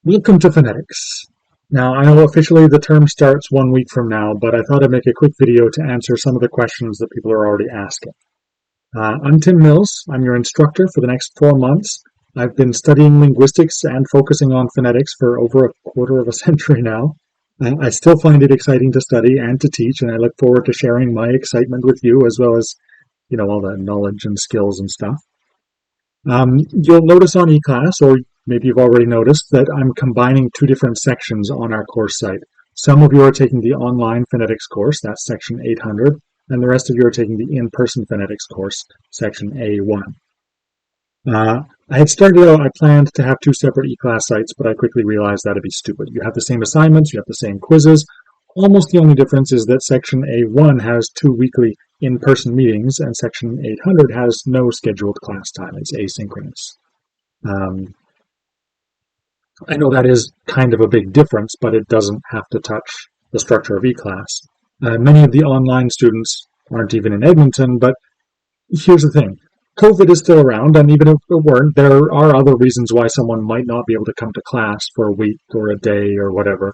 Welcome to phonetics. Now, I know officially the term starts 1 week from now, but I thought I'd make a quick video to answer some of the questions that people are already asking. I'm Tim Mills. I'm your instructor for the next 4 months. I've been studying linguistics and focusing on phonetics for over a quarter of a century now. I still find it exciting to study and to teach, and I look forward to sharing my excitement with you as well as, all the knowledge and skills and stuff. You'll notice on eClass, or maybe you've already noticed, that I'm combining two different sections on our course site. Some of you are taking the online phonetics course, that's section 800, and the rest of you are taking the in-person phonetics course, section A1. I had started out, I planned to have two separate eClass sites, but I quickly realized that'd be stupid. You have the same assignments, you have the same quizzes. Almost the only difference is that section A1 has 2 weekly in-person meetings, and section 800 has no scheduled class time. It's asynchronous. I know that is kind of a big difference, but it doesn't have to touch the structure of eClass. Many of the online students aren't even in Edmonton, but here's the thing. COVID is still around, and even if it weren't, there are other reasons why someone might not be able to come to class for a week or a day or whatever.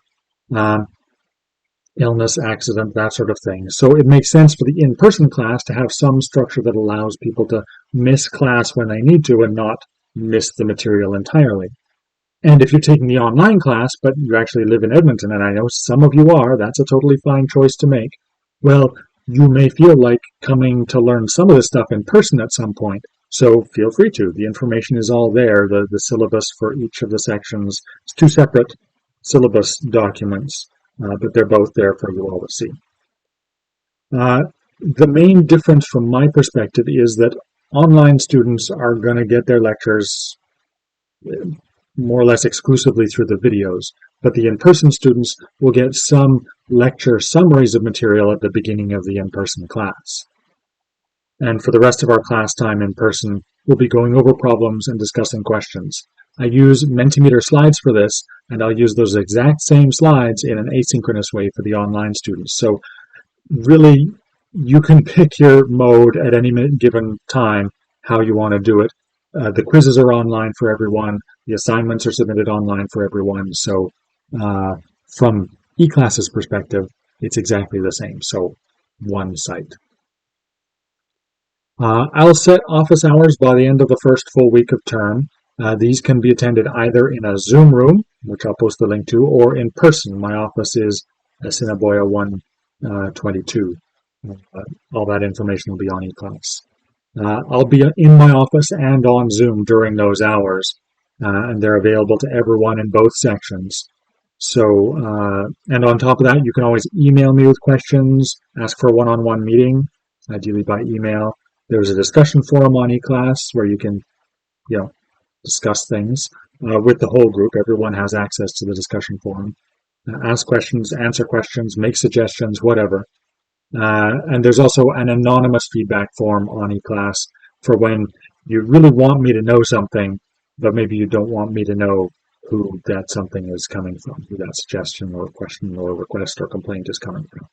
Illness, accident, that sort of thing. So it makes sense for the in-person class to have some structure that allows people to miss class when they need to and not miss the material entirely. And if you're taking the online class, but you actually live in Edmonton, and I know some of you are, that's a totally fine choice to make. Well, you may feel like coming to learn some of this stuff in person at some point, so feel free to. The information is all there, the syllabus for each of the sections. It's two separate syllabus documents, but they're both there for you all to see. The main difference from my perspective is that online students are going to get their lectures more or less exclusively through the videos, but the in-person students will get some lecture summaries of material at the beginning of the in-person class. And for the rest of our class time in person, we'll be going over problems and discussing questions. I use Mentimeter slides for this, and I'll use those exact same slides in an asynchronous way for the online students. So really, you can pick your mode at any given time, how you want to do it. The quizzes are online for everyone. The assignments are submitted online for everyone. So from eClass's perspective, it's exactly the same. So one site. I'll set office hours by the end of the first full week of term. These can be attended either in a Zoom room, which I'll post the link to, or in person. My office is Assiniboia 122. All that information will be on eClass. I'll be in my office and on Zoom during those hours, and they're available to everyone in both sections. So, and on top of that, you can always email me with questions, ask for a one-on-one meeting, ideally by email. There's a discussion forum on eClass where you can, discuss things with the whole group. Everyone has access to the discussion forum. Ask questions, answer questions, make suggestions, whatever. And there's also an anonymous feedback form on eClass for when you really want me to know something, but maybe you don't want me to know who that something is coming from, who that suggestion or question or request or complaint is coming from.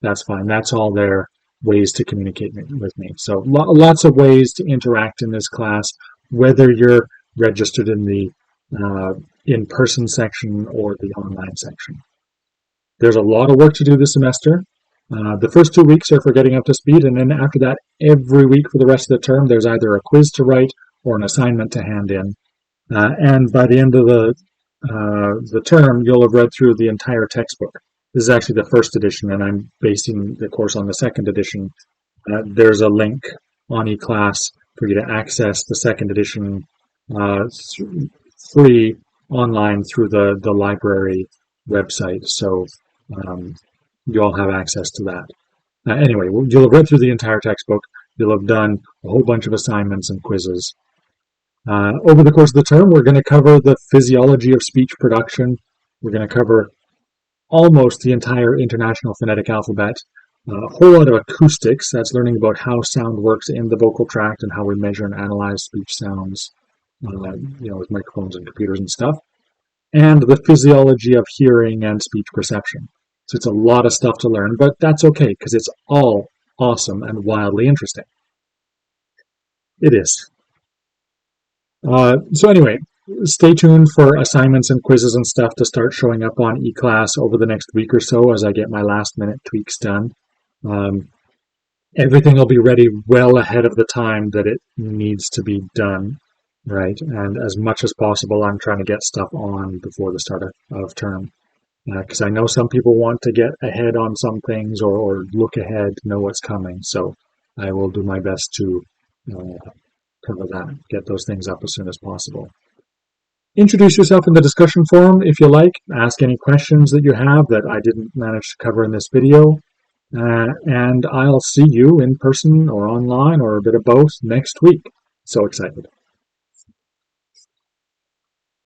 That's fine. That's all their ways to communicate with me. So lots of ways to interact in this class, whether you're registered in the in-person section or the online section. There's a lot of work to do this semester. The first 2 weeks are for getting up to speed, and then after that, every week for the rest of the term, there's either a quiz to write or an assignment to hand in. And by the end of the term, you'll have read through the entire textbook. This is actually the first edition, and I'm basing the course on the second edition. There's a link on eClass for you to access the second edition free online through the library website. So you all have access to that. Anyway, you'll have read through the entire textbook. You'll have done a whole bunch of assignments and quizzes. Over the course of the term, we're going to cover the physiology of speech production. We're going to cover almost the entire International Phonetic Alphabet. A whole lot of acoustics, that's learning about how sound works in the vocal tract and how we measure and analyze speech sounds, with microphones and computers and stuff. And the physiology of hearing and speech perception. So it's a lot of stuff to learn, but that's okay because it's all awesome and wildly interesting. It is. So anyway, stay tuned for assignments and quizzes and stuff to start showing up on eClass over the next week or so as I get my last minute tweaks done. Um, Everything will be ready well ahead of the time that it needs to be done, right? And as much as possible, I'm trying to get stuff on before the start of term. Because I know some people want to get ahead on some things or look ahead to know what's coming. So I will do my best to cover that, get those things up as soon as possible. Introduce yourself in the discussion forum if you like. Ask any questions that you have that I didn't manage to cover in this video. And I'll see you in person or online or a bit of both next week. So excited.